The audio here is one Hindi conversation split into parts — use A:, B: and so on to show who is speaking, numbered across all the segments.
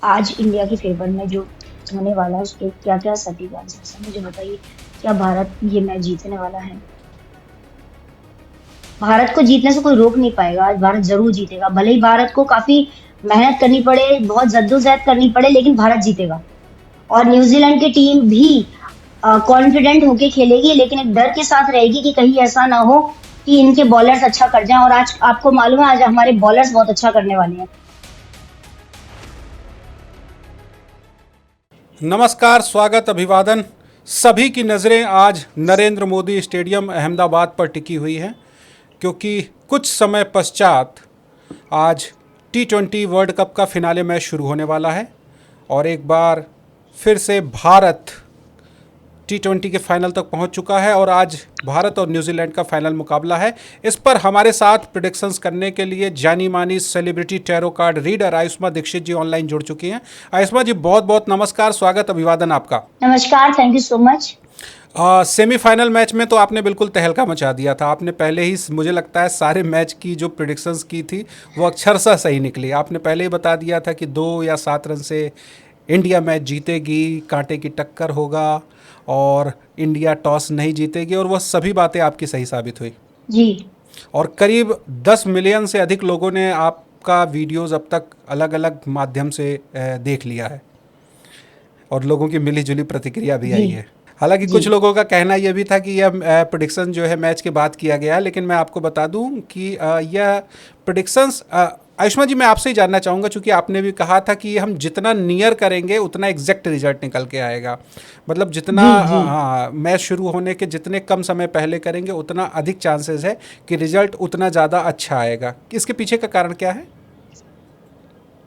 A: आज इंडिया के फेवर में जो होने वाला है उसके क्या क्या सटीक आंसर्स हैं मुझे बताइए। क्या भारत ये मैच जीतने वाला है? भारत को जीतने से कोई रोक नहीं पाएगा। आज भारत जरूर जीतेगा, भले ही भारत को काफी मेहनत करनी पड़े, बहुत जद्दोजहद करनी पड़े, लेकिन भारत जीतेगा। और न्यूजीलैंड की टीम भी कॉन्फिडेंट होके खेलेगी, लेकिन एक डर के साथ रहेगी कि कहीं ऐसा ना हो कि इनके बॉलर्स अच्छा कर जाएं। और आज आपको मालूम है, आज हमारे बॉलर्स बहुत अच्छा करने वाले हैं।
B: नमस्कार, स्वागत, अभिवादन। सभी की नज़रें आज नरेंद्र मोदी स्टेडियम अहमदाबाद पर टिकी हुई हैं, क्योंकि कुछ समय पश्चात आज T20 वर्ल्ड कप का फिनाले मैच शुरू होने वाला है और एक बार फिर से भारत T20 के फाइनल तक पहुंच चुका है और आज भारत और न्यूजीलैंड का फाइनल मुकाबला है। इस पर हमारे साथ प्रेडिक्शंस करने के लिए जानी मानी celebrity tarot card reader आयुष्मा Dixit जी ऑनलाइन जुड़ चुकी हैं। आयुष्मा जी, बहुत बहुत नमस्कार, स्वागत, अभिवादन आपका।
A: नमस्कार, thank you so much.
B: Semifinal match में तो आपने बिल्कुल तहलका मचा दिया था। आपने पहले ही, मुझे लगता है, सारे मैच की जो प्रिडिक्शंस की थी वो अक्षरशः सही निकली। आपने पहले ही बता दिया था कि 2 या 7 रन से इंडिया मैच जीतेगी, कांटे की टक्कर होगा और इंडिया टॉस नहीं जीतेगी, और वह सभी बातें आपकी सही साबित हुई।
A: जी।
B: और करीब 10 मिलियन से अधिक लोगों ने आपका वीडियोस अब तक अलग अलग माध्यम से देख लिया है और लोगों की मिली जुली प्रतिक्रिया भी
A: जी।
B: आई है। हालांकि
A: जी।
B: कुछ लोगों का कहना यह भी था कि यह प्रेडिक्शन जो है मैच के बाद किया गया है, लेकिन मैं आपको बता दूं कि यह प्रेडिक्शंस, आयुष्मा जी, मैं आपसे ही जानना चाहूँगा, चूँकि आपने भी कहा था कि हम जितना नियर करेंगे उतना एग्जैक्ट रिजल्ट निकल के आएगा। मतलब जितना
A: जी। जी।
B: हाँ, मैच शुरू होने के जितने कम समय पहले करेंगे उतना अधिक चांसेस है कि रिजल्ट उतना ज़्यादा अच्छा आएगा। इसके पीछे का कारण क्या है?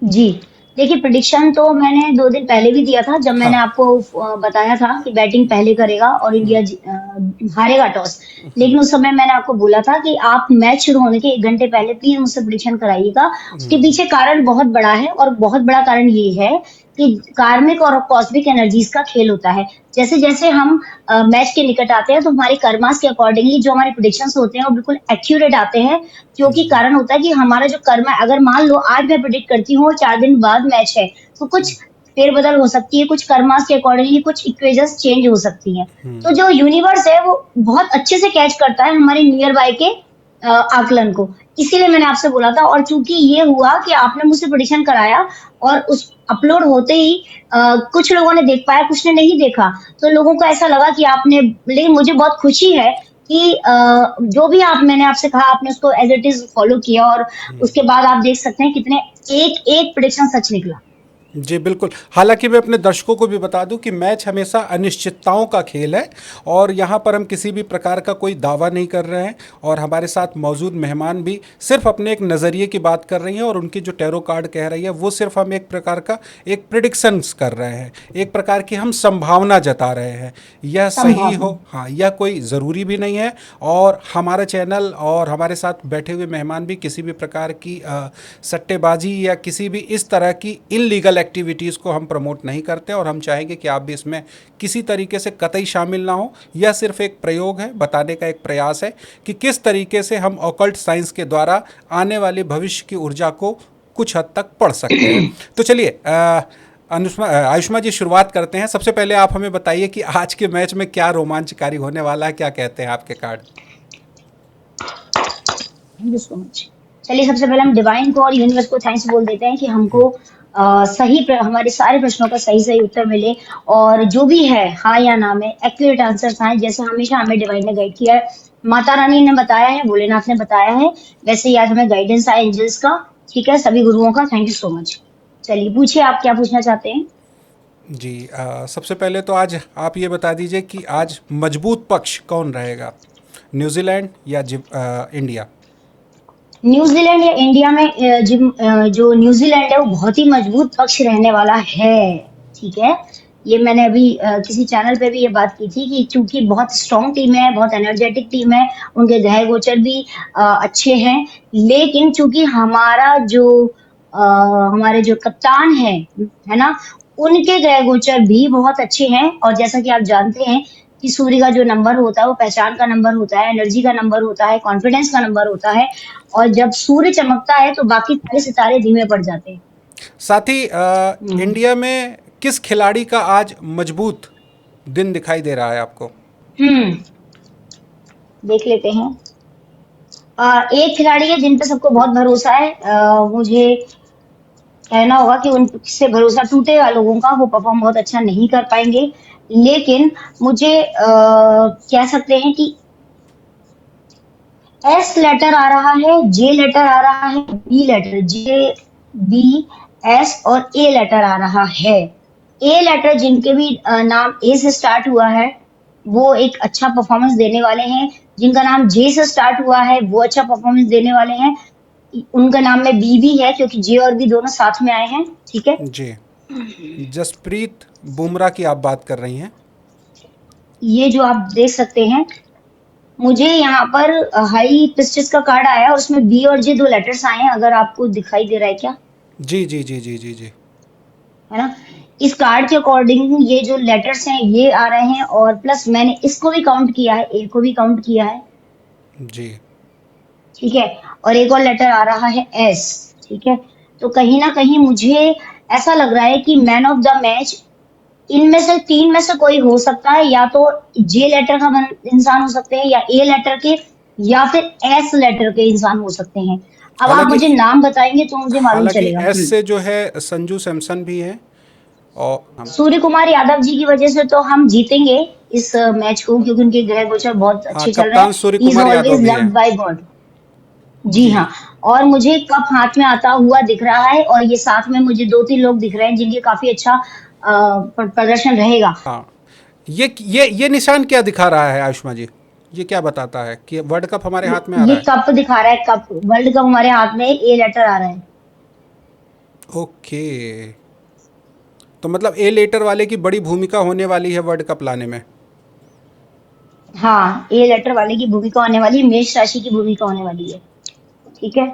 A: जी। देखिए, प्रिडिक्शन तो मैंने 2 दिन पहले भी दिया था, जब मैंने
B: हाँ।
A: आपको बताया था कि बैटिंग पहले करेगा और इंडिया हारेगा टॉस। लेकिन उस समय मैंने आपको बोला था कि आप मैच शुरू होने के 1 घंटे पहले प्लीज़ मुझसे प्रिडिक्शन कराइएगा। उसके पीछे कारण बहुत बड़ा है, और बहुत बड़ा कारण ये है कि कार्मिक और कॉस्मिक एनर्जीज का खेल होता है। जैसे-जैसे हम मैच के निकट आते हैं, तो हमारे कर्मास के अकॉर्डिंगली जो हमारे प्रिडिक्शंस होते हैं, वो बिल्कुल एक्यूरेट आते हैं। क्योंकि कारण होता है कि हमारा जो कर्म है, अगर मान लो आज मैं प्रेडिक्ट करती हूँ 4 दिन बाद मैच है, तो कुछ फेरबदल हो सकती है, कुछ कर्मास के अकॉर्डिंगली कुछ इक्वेशंस चेंज हो सकती हैं। तो जो यूनिवर्स है वो बहुत अच्छे से कैच करता है हमारे नियर बाय के आकलन को। इसीलिए मैंने आपसे बोला था, और चूंकि ये हुआ कि आपने मुझसे प्रेडिक्शन कराया और उस अपलोड होते ही कुछ लोगों ने देख पाया, कुछ ने नहीं देखा। तो लोगों को ऐसा लगा कि आपने, लेकिन मुझे बहुत खुशी है कि जो भी आप, मैंने आपसे कहा, आपने उसको एज इट इज फॉलो किया, और उसके बाद आप देख सकते हैं कितने एक एक प्रेडिक्शन सच निकला।
B: जी बिल्कुल। हालांकि मैं अपने दर्शकों को भी बता दूं कि मैच हमेशा अनिश्चितताओं का खेल है और यहाँ पर हम किसी भी प्रकार का कोई दावा नहीं कर रहे हैं, और हमारे साथ मौजूद मेहमान भी सिर्फ अपने एक नज़रिए की बात कर रही हैं और उनकी जो टैरो कार्ड कह रही है वो सिर्फ हम एक प्रकार का एक प्रिडिक्शंस कर रहे हैं, एक प्रकार की हम संभावना जता रहे हैं। यह सही हो,
A: संभावना।
B: हाँ, यह कोई ज़रूरी भी नहीं है। और हमारा चैनल और हमारे साथ बैठे हुए मेहमान भी किसी भी प्रकार की सट्टेबाजी या किसी भी इस तरह की इनलीगल एक्टिविटीज़ को हम प्रमोट नहीं करते, और हम चाहेंगे कि आप भी इसमें किसी तरीके से कतई शामिल ना हो। यह सिर्फ एक प्रयोग है, बताने का एक प्रयास है कि किस तरीके से हम ऑकल्ट साइंस के द्वारा आने वाले भविष्य की ऊर्जा को कुछ हद तक पढ़ सकते हैं। तो चलिए आयुष्मा जी, शुरुआत करते हैं। सबसे पहले आप हमें बताइए कि आज के मैच में क्या रोमांचकारी होने वाला है, क्या कहते हैं आपके card?
A: Thank you so much. चलिए, सबसे पहले हम डिवाइन को और यूनिवर्स को थैंक्स बोल देते हैं कि हमको हमारे सारे प्रश्नों का सही सही उत्तर मिले, और जो भी है हाँ या ना में एक्यूरेट आंसर्स आए, जैसे हमेशा हमें डिवाइन ने गाइड किया है, माता रानी ने बताया है, भोलेनाथ ने बताया है, वैसे ही आज हमें गाइडेंस आया एंजल्स का। ठीक है, सभी गुरुओं का थैंक यू सो मच। चलिए, पूछिए आप क्या पूछना चाहते हैं।
B: जी, सबसे पहले तो आज आप ये बता दीजिए कि आज मजबूत पक्ष कौन रहेगा, न्यूजीलैंड या इंडिया?
A: न्यूजीलैंड या इंडिया में जो न्यूजीलैंड है वो बहुत ही मजबूत पक्ष रहने वाला है। ठीक है, ये मैंने अभी किसी चैनल पे भी ये बात की थी कि चूंकि बहुत स्ट्रॉन्ग टीम है, बहुत एनर्जेटिक टीम है, उनके ग्रह गोचर भी अच्छे हैं, लेकिन चूंकि हमारे जो कप्तान है ना, उनके ग्रह गोचर भी बहुत अच्छे हैं। और जैसा कि आप जानते हैं कि सूर्य का जो नंबर होता है वो पहचान का नंबर होता है, एनर्जी का नंबर होता है, कॉन्फिडेंस का नंबर होता है, और जब सूर्य चमकता है तो बाकी सारे सितारे धीमे पड़ जाते हैं।
B: साथ ही इंडिया में किस खिलाड़ी का आज मजबूत दिन दिखाई दे रहा है आपको?
A: हम्म देख लेते हैं। एक खिलाड़ी है जिन पे सबको बहुत भरोसा है। मुझे कहना होगा कि उनसे भरोसा टूटेगा लोगों का, वो परफॉर्म बहुत अच्छा नहीं कर पाएंगे। लेकिन मुझे कह सकते हैं कि एस लेटर आ रहा है, जे लेटर आ रहा है, बी लेटर, जे, बी, एस और ए लेटर आ रहा है। ए लेटर जिनके भी नाम ए से स्टार्ट हुआ है वो एक अच्छा परफॉर्मेंस देने वाले हैं। जिनका नाम जे से स्टार्ट हुआ है वो अच्छा परफॉर्मेंस देने वाले हैं। उनका नाम में बी भी है क्योंकि जे और बी दोनों साथ में आए हैं। ठीक है।
B: जी, जसप्रीत बुमराह की आप बात कर रही हैं?
A: ये जो आप देख सकते हैं, मुझे यहाँ पर हाई पिस्टिस का कार्ड आया और उसमें बी और जे दो लेटर्स आए हैं। अगर आपको दिखाई दे रहा है क्या?
B: जी जी जी जी जी जी।
A: है ना? इस कार्ड के अकॉर्डिंग ये जो लेटर्स हैं ये आ रहे हैं और प्लस मैंने इसको भी काउंट किया है, ए को भी काउंट किया है।
B: जी।
A: ठीक है। और एक और लेटर आ रहा है एस। ठीक है। तो कहीं ना कहीं मुझे ऐसा लग रहा है कि मैन ऑफ द मैच इनमें से तीन में से कोई हो सकता है। या तो जे लेटर का इंसान हो सकते हैं, या ए लेटर के, या फिर एस लेटर के इंसान हो सकते हैं। अब आप
B: हालांकि
A: मुझे नाम बताएंगे तो मुझे मालूम
B: हालांकि
A: चलेगा।
B: एस से जो है संजू सैमसन भी है और हम।
A: सूर्य कुमार यादव जी की वजह से तो हम जीतेंगे इस मैच को, क्योंकि उनके ग्रह गोचर बहुत
B: हाँ,
A: अच्छे चल रहे
B: कप्तान
A: हैं।
B: सूर्य
A: ही इज
B: कुमार यादव
A: ऑलवेज
B: भी हैं।
A: Loved by God. जी
B: जी।
A: हाँ। और मुझे कप हाथ में आता हुआ दिख रहा है और ये साथ में मुझे दो तीन लोग दिख रहे हैं जिनके काफी अच्छा प्रदर्शन रहेगा।
B: हाँ, ये निशान क्या दिखा रहा है आयुष्मा जी? ये क्या बताता है कि वर्ल्ड कप हमारे
A: ये
B: हाथ में आ
A: ये
B: रहा है?
A: कप दिखा रहा है, कप वर्ल्ड कप हमारे हाथ में, ए लेटर आ रहा है।
B: ओके, तो मतलब ए लेटर वाले की बड़ी भूमिका होने वाली है वर्ल्ड कप लाने में।
A: हाँ, ए लेटर वाले की भूमिका होने वाली है, मेष राशि की भूमिका होने वाली है। ठीक है।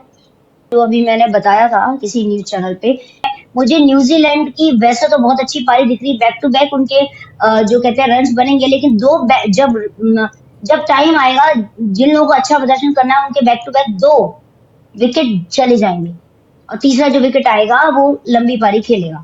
A: तो अभी मैंने बताया था किसी न्यूज चैनल पे, मुझे न्यूजीलैंड की वैसे तो बहुत अच्छी पारी दिख रही, बैक टू बैक उनके जो कहते हैं रन्स बनेंगे, लेकिन जब टाइम आएगा जिन लोगों को अच्छा प्रदर्शन करना है उनके बैक टू बैक दो विकेट चले जाएंगे और तीसरा जो विकेट आएगा वो लंबी पारी खेलेगा।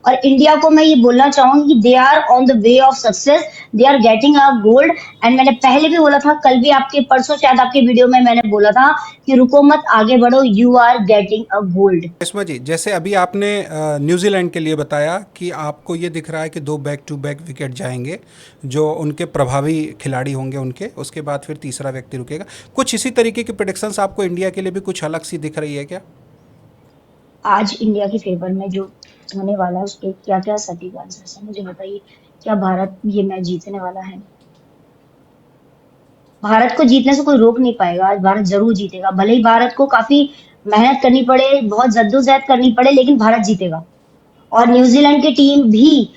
A: और इंडिया को मैं ये बोलना चाहूंगी कि they are on the way of success, they are getting a gold. And मैंने पहले भी बोला था, कल भी आपके परसों शायद आपके वीडियो में मैंने बोला था कि रुको मत आगे बढ़ो, you are getting a gold.
B: Reshma ji, जैसे अभी आपने न्यूजीलैंड के लिए बताया कि आपको ये दिख रहा है कि दो बैक टू बैक विकेट जाएंगे जो उनके प्रभावी खिलाड़ी होंगे उनके, उसके बाद फिर तीसरा व्यक्ति रुकेगा। कुछ इसी तरीके की प्रेडिक्शंस आपको इंडिया के लिए भी कुछ अलग सी दिख रही है क्या?
A: आज इंडिया के फेवर में जो होने वाला है उसके क्या क्या सटीक आंसर है मुझे बताइए। क्या भारत ये मैच जीतने वाला है? भारत को जीतने से कोई रोक नहीं पाएगा। आज भारत जरूर जीतेगा, भले ही भारत को काफी मेहनत करनी पड़े, बहुत जद्दोजहद करनी पड़े, लेकिन भारत जीतेगा। और न्यूजीलैंड की टीम भी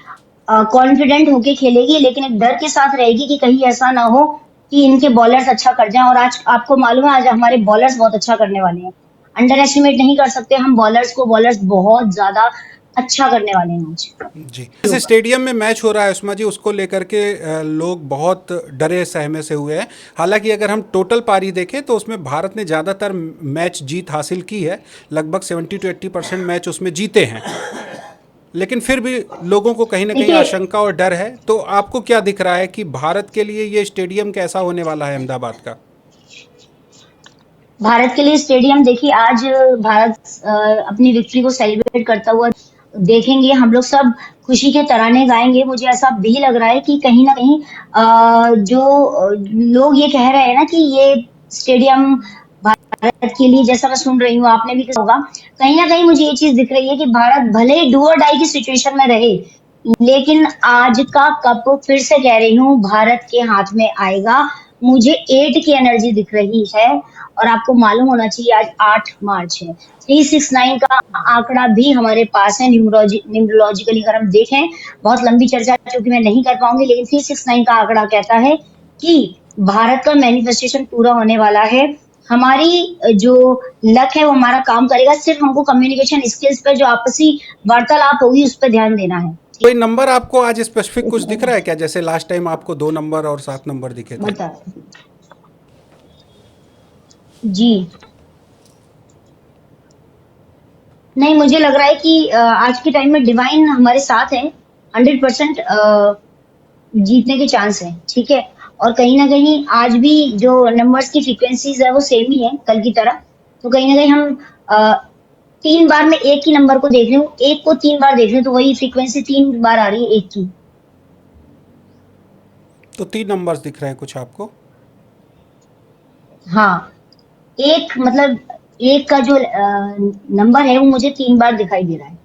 A: कॉन्फिडेंट होके खेलेगी, लेकिन एक डर के साथ रहेगी कि कहीं ऐसा ना हो कि इनके बॉलर्स अच्छा कर जाएं। और आज आपको मालूम है आज हमारे बॉलर्स बहुत अच्छा करने वाले हैं। अंडर एस्टिमेट नहीं कर सकते हम बॉलर्स को, बॉलर्स बहुत ज्यादा अच्छा करने वाले हैं आज।
B: जी, जैसे स्टेडियम में मैच हो रहा है उस्मा जी, उसको लेकर के लोग बहुत डरे सहमे से हुए हैं। हालांकि अगर हम टोटल पारी देखें तो उसमें भारत ने ज़्यादातर मैच जीत हासिल की है, लगभग 70 to 80% मैच उसमें जीते हैं। लेकिन फिर भी लोगों को कहीं ना कहीं
A: देखिए,
B: आशंका और डर है। तो आपको क्या दिख रहा है कि भारत के लिए ये स्टेडियम कैसा होने वाला है अहमदाबाद का?
A: भारत के लिए स्टेडियम देखिए, आज भारत अपनी विक्ट्री को सेलिब्रेट करता हुआ देखेंगे। हम लोग सब खुशी के तराने गाएंगे। मुझे ऐसा भी लग रहा है कि कहीं ना कहीं जो लोग ये कह रहे हैं ना कि ये स्टेडियम भारत के लिए, जैसा मैं सुन रही हूँ आपने भी कहा होगा, कहीं ना कहीं मुझे ये चीज दिख रही है कि भारत भले ही डू और डाई की सिचुएशन में रहे, लेकिन आज का कप फिर से कह रही हूँ भारत के हाथ में आएगा। मुझे 8 की एनर्जी दिख रही है। और आपको मालूम होना चाहिए आज 8 मार्च है। 369 का आंकड़ा भी हमारे पास है। न्यूमरोलॉजिकली अगर हम देखें, बहुत लंबी चर्चा चूंकि मैं नहीं कर पाऊंगी, लेकिन 369 का आंकड़ा कहता है कि भारत का मैनिफेस्टेशन पूरा होने वाला है। हमारी जो लक है वो हमारा काम करेगा। सिर्फ हमको कम्युनिकेशन स्किल्स पर जो आपसी वार्तालाप होगी उस पर ध्यान देना है।
B: कोई नंबर आपको आज स्पेसिफिक कुछ दिख रहा है क्या? जैसे लास्ट टाइम आपको 2 नंबर और 7 नंबर दिखे थे।
A: बता जी। नहीं, मुझे लग रहा है कि आज के टाइम में डिवाइन हमारे साथ है। 100% जीतने के चांस है, ठीक है। और कहीं ना कहीं आज भी जो नंबर्स की फ्रीक्वेंसीज है वो सेम ही है कल की तरह। तो कहीं ना कहीं हम 3 बार में एक ही नंबर को देख रही हूँ, एक को 3 बार देख रही हूँ, तो वही फ्रीक्वेंसी 3 बार आ रही है एक की।
B: तो 3 नंबर्स दिख रहे हैं कुछ आपको?
A: हाँ, एक मतलब एक का जो नंबर है वो मुझे 3 बार दिखाई दे रहा है।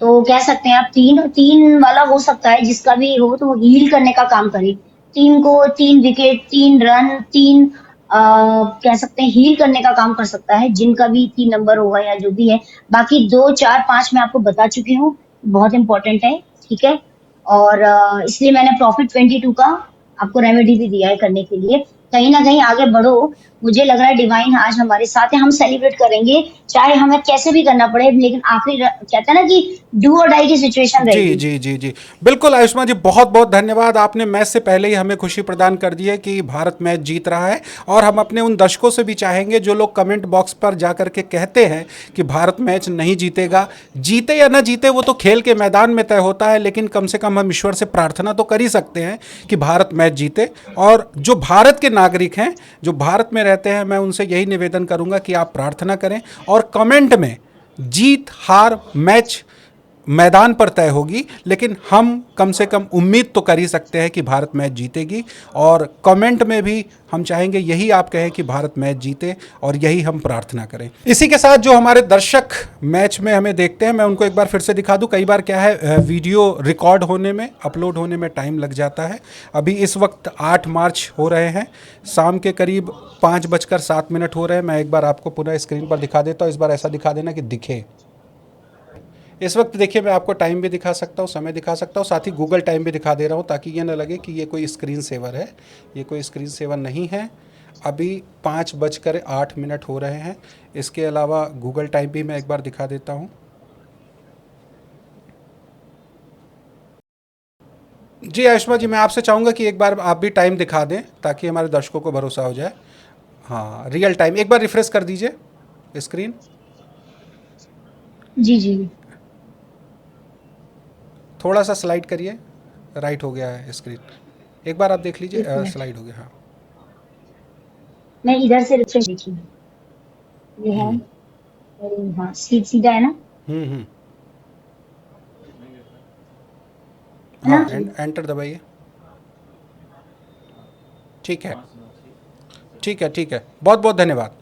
A: तो कह सकते हैं आप तीन तीन वाला हो सकता है, जिसका भी हो तो वो हील करने का काम करे। टीम को 3 विकेट, 3 रन, तीन कह सकते हैं हील करने का काम कर सकता है, जिनका भी 3 नंबर होगा या जो भी है। बाकी 2, 4, 5 मैं आपको बता चुकी हूँ, बहुत इंपॉर्टेंट है, ठीक है। और इसलिए मैंने प्रॉफिट 22 का आपको रेमेडी भी दिया है करने के लिए। कहीं ना कहीं आगे बढ़ो। मुझे लग रहा है डिवाइन आज हमारे साथ है, हम सेलिब्रेट करेंगे, चाहे हमें कैसे भी करना पड़े, लेकिन आखिरी कहते हैं ना कि डू और डाई की सिचुएशन
B: जी,
A: रहेगी।
B: जी, जी, जी। बिल्कुल आयुष्मान जी, बहुत-बहुत धन्यवाद। आपने मैच से पहले ही हमें खुशी प्रदान कर दी है कि भारत मैच जीत रहा है, और हम अपने उन दर्शकों से भी चाहेंगे जो लोग कमेंट बॉक्स पर जाकर के कहते हैं कि भारत मैच नहीं जीतेगा, जीते या ना जीते वो तो खेल के मैदान में तय होता है, लेकिन कम से कम हम ईश्वर से प्रार्थना तो कर ही सकते हैं कि भारत मैच जीते। और जो भारत के नागरिक हैं, जो भारत में रहते हैं, मैं उनसे यही निवेदन करूँगा कि आप प्रार्थना करें और कमेंट में जीत, हार, मैच मैदान पर तय होगी, लेकिन हम कम से कम उम्मीद तो कर ही सकते हैं कि भारत मैच जीतेगी। और कमेंट में भी हम चाहेंगे यही आप कहें कि भारत मैच जीते, और यही हम प्रार्थना करें। इसी के साथ जो हमारे दर्शक मैच में हमें देखते हैं, मैं उनको एक बार फिर से दिखा दूं। कई बार क्या है, वीडियो रिकॉर्ड होने में, अपलोड होने में टाइम लग जाता है। अभी इस वक्त 8 मार्च हो रहे हैं, शाम के करीब 5:07 हो रहे हैं। मैं एक बार आपको पुनः स्क्रीन पर दिखा देता हूँ, इस बार ऐसा दिखा देना कि दिखे। इस वक्त देखिए, मैं आपको टाइम भी दिखा सकता हूँ, समय दिखा सकता हूँ, साथ ही गूगल टाइम भी दिखा दे रहा हूँ, ताकि ये ना लगे कि ये कोई स्क्रीन सेवर है। ये कोई स्क्रीन सेवर नहीं है। अभी 5:08 हो रहे हैं। इसके अलावा गूगल टाइम भी मैं एक बार दिखा देता हूँ। जी आयुष्मा जी, मैं आपसे चाहूँगा कि एक बार आप भी टाइम दिखा दें, ताकि हमारे दर्शकों को भरोसा हो जाए। हाँ, रियल टाइम एक बार रिफ्रेश कर दीजिए स्क्रीन।
A: जी जी।
B: थोड़ा सा स्लाइड करिए, राइट हो गया है स्क्रीन। एक बार आप देख लीजिए,
A: 1 मिनट,
B: स्लाइड हो गया। हाँ।
A: मैं इधर से रिफ्रेश देखी। ये है, हाँ सीधा है ना,
B: हम्म।
A: है ना
B: हाँ,
A: जी।
B: एंटर दबाइए। ठीक है, ठीक है, ठीक है। बहुत बहुत धन्यवाद।